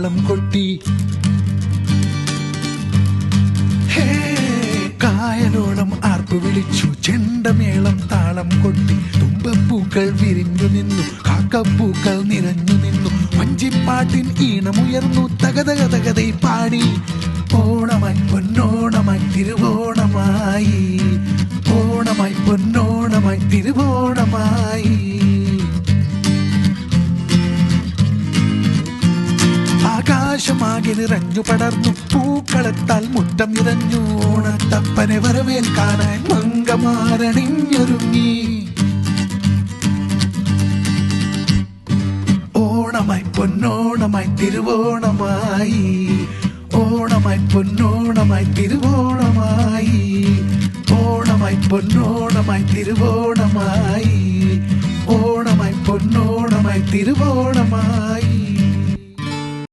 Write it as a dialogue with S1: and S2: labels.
S1: താളം കൊട്ടി. കായലോളം ആർപ്പു വിളിച്ചു, ചെണ്ടമേളം താളം കൊട്ടി. തുമ്പപ്പൂക്കൾ വിരിഞ്ഞു നിന്നു, കാക്കപ്പൂക്കൾ നിറഞ്ഞു നിന്നു. വഞ്ചിപ്പാട്ടിൻ ഈണമുയർന്നു, തകതകതകതൈ പാടി. ഓണമായി പൊന്നോണമായി തിരുവോണമായി, ഓണമായി പൊന്നോണമായി തിരുവോണമായി. ആകാശമാകെ നിറഞ്ഞു പടർന്നു, പൂക്കളത്താൽ മുറ്റം നിറഞ്ഞു. ഓണത്തപ്പനെ വരവേൽക്കാനായി മംഗമാരണിഞ്ഞൊരുങ്ങി. ഓണമായി പൊന്നോണമായി തിരുവോണമായി, ഓണമായി പൊന്നോണമായി തിരുവോണമായി, ഓണമായി പൊന്നോണമായി തിരുവോണമായി, ഓണമായി പൊന്നോണമായി തിരുവോണമായി.